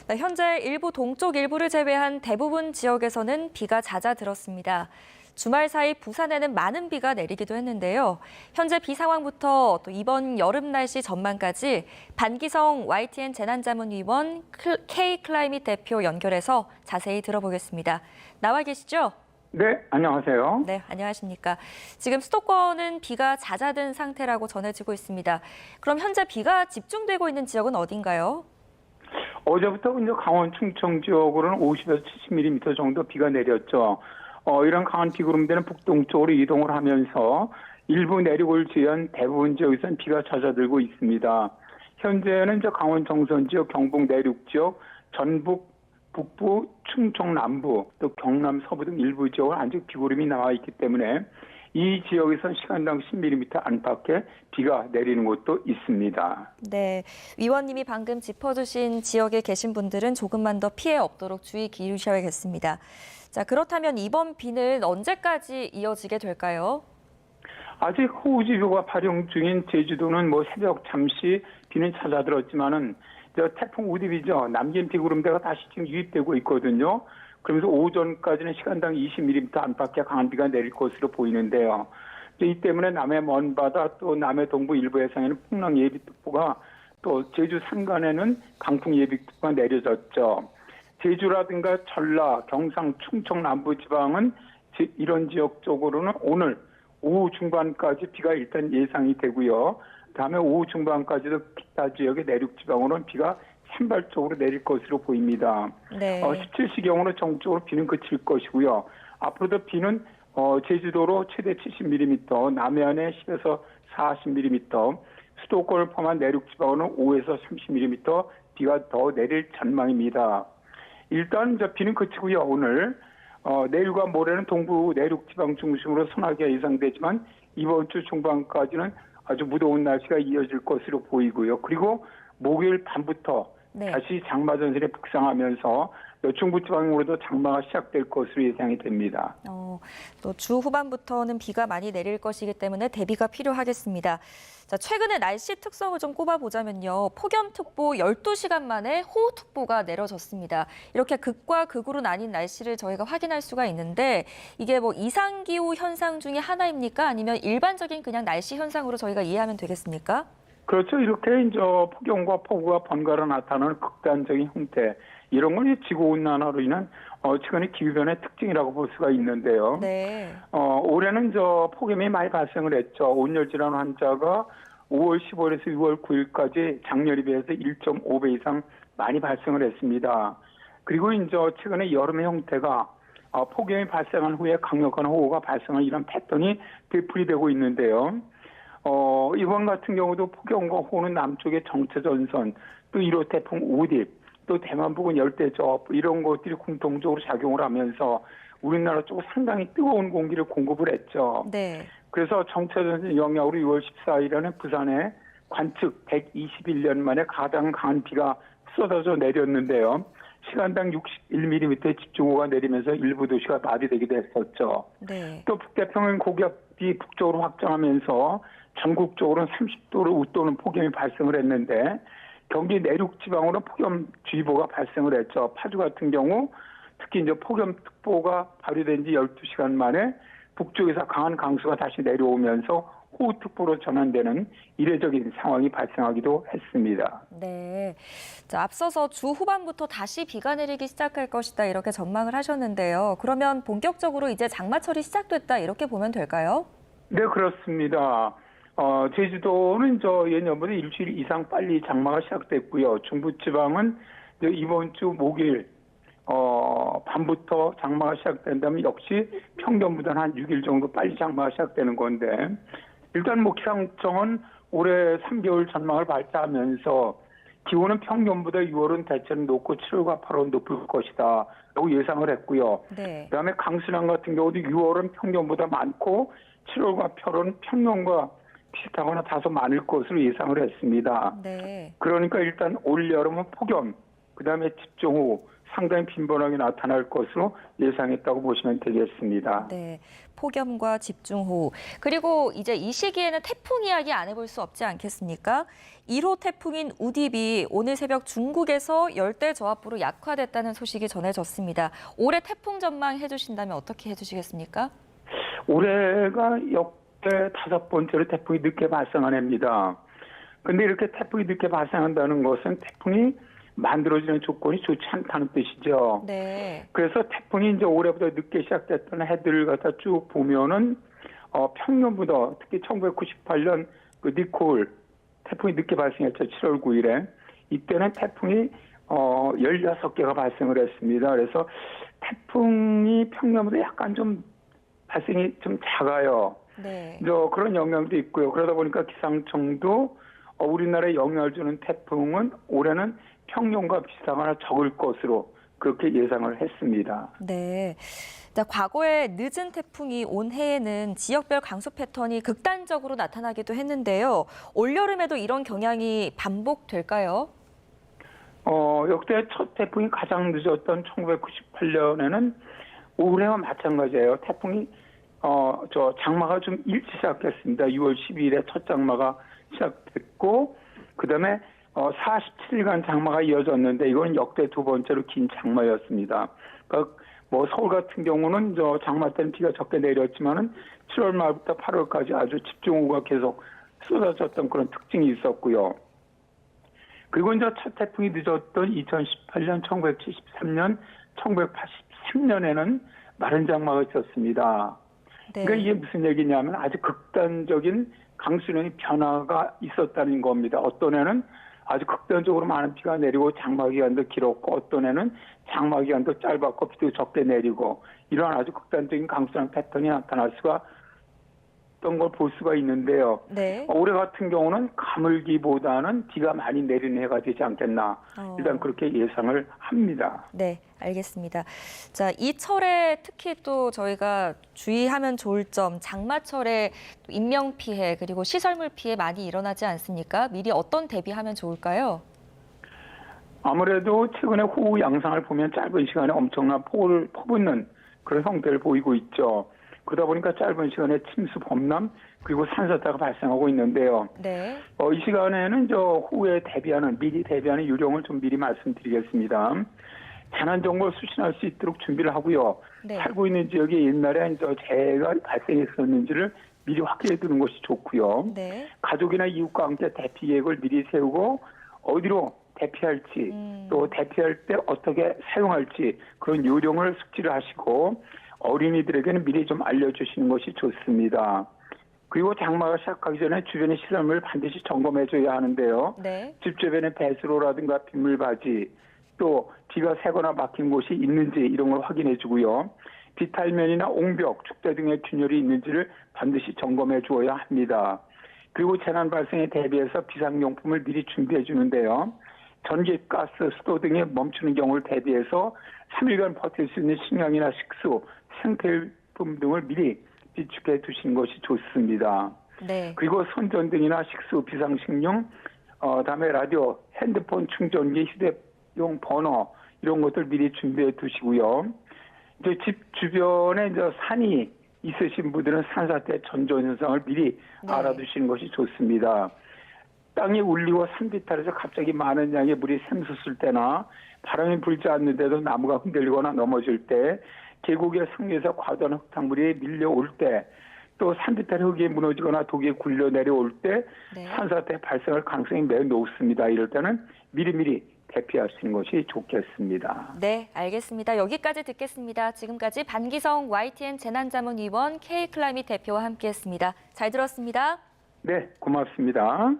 네, 현재 일부 동쪽 일부를 제외한 대부분 지역에서는 비가 잦아들었습니다. 주말 사이 부산에는 많은 비가 내리기도 했는데요. 현재 비 상황부터 또 이번 여름 날씨 전망까지 반기성 YTN 재난자문위원 K-클라이밋 대표 연결해서 자세히 들어보겠습니다. 나와 계시죠? 네, 안녕하세요. 네, 안녕하십니까. 지금 수도권은 비가 잦아든 상태라고 전해지고 있습니다. 그럼 현재 비가 집중되고 있는 지역은 어딘가요? 어제부터 이제 강원 충청 지역으로는 50에서 70mm 정도 비가 내렸죠. 이런 강한 비구름대는 북동쪽으로 이동을 하면서 일부 내륙을 지연 대부분 지역에서는 비가 잦아들고 있습니다. 현재는 이제 강원 정선 지역, 경북 내륙 지역, 전북 북부, 충청 남부, 또 경남 서부 등 일부 지역은 아직 비구름이 나와 있기 때문에 이 지역에서는 시간당 10mm 안팎의 비가 내리는 곳도 있습니다. 네, 위원님이 방금 짚어주신 지역에 계신 분들은 조금만 더 피해 없도록 주의 기울이셔야겠습니다. 자, 그렇다면 이번 비는 언제까지 이어지게 될까요? 아직 호우주의보가 발효 중인 제주도는 새벽 잠시 비는 잦아들었지만은 태풍 우디비죠. 남긴 비구름대가 다시 지금 유입되고 있거든요. 그러면서 오전까지는 시간당 20mm 안팎의 강한 비가 내릴 것으로 보이는데요. 이 때문에 남해 먼바다 또 남해 동부 일부 해상에는 풍랑 예비특보가 또 제주 산간에는 강풍 예비특보가 내려졌죠. 제주라든가 전라, 경상, 충청 남부 지방은 이런 지역 쪽으로는 오늘 오후 중반까지 비가 일단 예상이 되고요. 다음에 오후 중반까지도 기타 지역의 내륙 지방으로는 비가 산발적으로 내릴 것으로 보입니다. 네. 17시경으로 전국적으로 비는 그칠 것이고요. 앞으로도 비는 제주도로 최대 70mm, 남해안에 10에서 40mm, 수도권을 포함한 내륙 지방으로는 5에서 30mm 비가 더 내릴 전망입니다. 일단 비는 그치고요. 오늘 내일과 모레는 동부 내륙 지방 중심으로 소나기가 예상되지만 이번 주 중반까지는 아주 무더운 날씨가 이어질 것으로 보이고요. 그리고 목요일 밤부터 네. 다시 장마 전선이 북상하면서 중부 지방으로도 장마가 시작될 것으로 예상이 됩니다. 또 주 후반부터는 비가 많이 내릴 것이기 때문에 대비가 필요하겠습니다. 자, 최근에 날씨 특성을 좀 꼽아보자면요. 폭염특보 12시간 만에 호우특보가 내려졌습니다. 이렇게 극과 극으로 나뉜 날씨를 저희가 확인할 수가 있는데 이게 이상기후 현상 중에 하나입니까? 아니면 일반적인 그냥 날씨 현상으로 저희가 이해하면 되겠습니까? 그렇죠. 이렇게 이제 폭염과 폭우가 번갈아 나타나는 극단적인 형태, 이런 건 지구온난화로 인한 최근의 기후변화의 특징이라고 볼 수가 있는데요. 네. 올해는 폭염이 많이 발생을 했죠. 온열 질환 환자가 5월 15일에서 6월 9일까지 작년에 비해서 1.5배 이상 많이 발생을 했습니다. 그리고 이제 최근에 여름의 형태가 폭염이 발생한 후에 강력한 호우가 발생한 이런 패턴이 되풀이되고 있는데요. 이번 같은 경우도 폭염과 호우는 남쪽의 정체전선, 또 1호 태풍 우딥, 또 대만 부근 열대저압 이런 것들이 공통적으로 작용을 하면서 우리나라 쪽으로 상당히 뜨거운 공기를 공급을 했죠. 네. 그래서 정체전선 영향으로 6월 14일에는 부산에 관측 121년 만에 가장 강한 비가 쏟아져 내렸는데요. 시간당 61mm 집중호우가 내리면서 일부 도시가 마비되기도 했었죠. 네. 또 북태평양 고기압이 북쪽으로 확장하면서 전국적으로는 30도를 웃도는 폭염이 발생을 했는데 경기 내륙 지방으로 폭염주의보가 발생을 했죠. 파주 같은 경우 특히 이제 폭염특보가 발효된 지 12시간 만에 북쪽에서 강한 강수가 다시 내려오면서 호우특보로 전환되는 이례적인 상황이 발생하기도 했습니다. 네. 자, 앞서서 주 후반부터 다시 비가 내리기 시작할 것이다 이렇게 전망을 하셨는데요. 그러면 본격적으로 이제 장마철이 시작됐다 이렇게 보면 될까요? 네, 그렇습니다. 제주도는 예년보다 일주일 이상 빨리 장마가 시작됐고요. 중부지방은 이번 주 목요일 밤부터 장마가 시작된다면 역시 평년보다는 한 6일 정도 빨리 장마가 시작되는 건데 일단 기상청은 올해 3개월 전망을 발표하면서 기온은 평년보다 6월은 대체로 높고 7월과 8월은 높을 것이다 라고 예상을 했고요. 네. 그다음에 강수량 같은 경우도 6월은 평년보다 많고 7월과 8월은 평년과 비슷하거나 다소 많을 것으로 예상을 했습니다. 네. 그러니까 일단 올 여름은 폭염, 그다음에 집중호우 상당히 빈번하게 나타날 것으로 예상했다고 보시면 되겠습니다. 네, 폭염과 집중호우. 그리고 이제 이 시기에는 태풍 이야기 안 해볼 수 없지 않겠습니까? 1호 태풍인 우딥이 오늘 새벽 중국에서 열대 저압부로 약화됐다는 소식이 전해졌습니다. 올해 태풍 전망 해주신다면 어떻게 해주시겠습니까? 올해가 역대 5번째로 태풍이 늦게 발생한 해입니다. 근데 이렇게 태풍이 늦게 발생한다는 것은 태풍이 만들어지는 조건이 좋지 않다는 뜻이죠. 네. 그래서 태풍이 이제 올해부터 늦게 시작됐던 해들을 갖다 쭉 보면은 평년보다 특히 1998년 그 니콜 태풍이 늦게 발생했죠. 7월 9일에. 이때는 태풍이 16개가 발생을 했습니다. 그래서 태풍이 평년보다 약간 좀 발생이 좀 작아요. 네. 그런 영향도 있고요. 그러다 보니까 기상청도 우리나라에 영향을 주는 태풍은 올해는 평년과 비슷하거나 적을 것으로 그렇게 예상을 했습니다. 네. 자, 과거에 늦은 태풍이 온 해에는 지역별 강수 패턴이 극단적으로 나타나기도 했는데요. 올여름에도 이런 경향이 반복될까요? 역대 첫 태풍이 가장 늦었던 1998년에는 올해와 마찬가지예요. 태풍이 장마가 좀 일찍 시작했습니다. 6월 12일에 첫 장마가 시작됐고 그다음에 47일간 장마가 이어졌는데 이건 역대 두 번째로 긴 장마였습니다. 그러니까 서울 같은 경우는 장마 때는 비가 적게 내렸지만은 7월 말부터 8월까지 아주 집중호우가 계속 쏟아졌던 그런 특징이 있었고요. 그리고 이제 첫 태풍이 늦었던 2018년, 1973년, 1983년에는 마른 장마가 있었습니다. 네. 그러니까 이게 무슨 얘기냐면 아주 극단적인 강수량의 변화가 있었다는 겁니다. 어떤 해는 아주 극단적으로 많은 비가 내리고 장마 기간도 길었고 어떤 해는 장마 기간도 짧았고 비도 적게 내리고 이런 아주 극단적인 강수량 패턴이 나타날 수가 있던 걸 볼 수가 있는데요. 네. 올해 같은 경우는 가물기보다는 비가 많이 내리는 해가 되지 않겠나 일단 그렇게 예상을 합니다. 네, 알겠습니다. 자, 이 철에 특히 또 저희가 주의하면 좋을 점, 장마철에 인명 피해 그리고 시설물 피해 많이 일어나지 않습니까? 미리 어떤 대비하면 좋을까요? 아무래도 최근에 호우 양상을 보면 짧은 시간에 엄청난 폭우를 퍼붓는 그런 형태를 보이고 있죠. 그러다 보니까 짧은 시간에 침수, 범람, 그리고 산사태가 발생하고 있는데요. 네. 이 시간에는 호우에 대비하는, 미리 대비하는 요령을 좀 미리 말씀드리겠습니다. 재난정보를 수신할 수 있도록 준비를 하고요. 네. 살고 있는 지역에 옛날에 재해가 발생했었는지를 미리 확인해 두는 것이 좋고요. 네. 가족이나 이웃과 함께 대피 계획을 미리 세우고 어디로 대피할지 또 대피할 때 어떻게 사용할지 그런 요령을 숙지를 하시고 어린이들에게는 미리 좀 알려주시는 것이 좋습니다. 그리고 장마가 시작하기 전에 주변의 시설물을 반드시 점검해줘야 하는데요. 네. 집 주변에 배수로라든가 빗물바지 또 비가 새거나 막힌 곳이 있는지 이런 걸 확인해주고요. 비탈면이나 옹벽, 축대 등의 균열이 있는지를 반드시 점검해 주어야 합니다. 그리고 재난 발생에 대비해서 비상용품을 미리 준비해 주는데요. 전기, 가스, 수도 등이 멈추는 경우를 대비해서 3일간 버틸 수 있는 식량이나 식수, 생필품 등을 미리 비축해 두시는 것이 좋습니다. 네. 그리고 손전등이나 식수, 비상식량, 다음에 라디오, 핸드폰 충전기, 휴대용 버너 이런 것들 미리 준비해 두시고요. 이제 집 주변에 산이 있으신 분들은 산사태 전조 현상을 미리 네. 알아두시는 것이 좋습니다. 땅이 울리고 산비탈에서 갑자기 많은 양의 물이 샘솟을 때나 바람이 불지 않는데도 나무가 흔들리거나 넘어질 때, 계곡의 상류에서 과도한 흙탕물이 밀려올 때, 또 산비탈 흙이 무너지거나 독이 굴려 내려올 때 네. 산사태 발생할 가능성이 매우 높습니다. 이럴 때는 미리미리 대피하시는 것이 좋겠습니다. 네, 알겠습니다. 여기까지 듣겠습니다. 지금까지 반기성 YTN 재난자문위원 K클라이밋 대표와 함께했습니다. 잘 들었습니다. 네, 고맙습니다.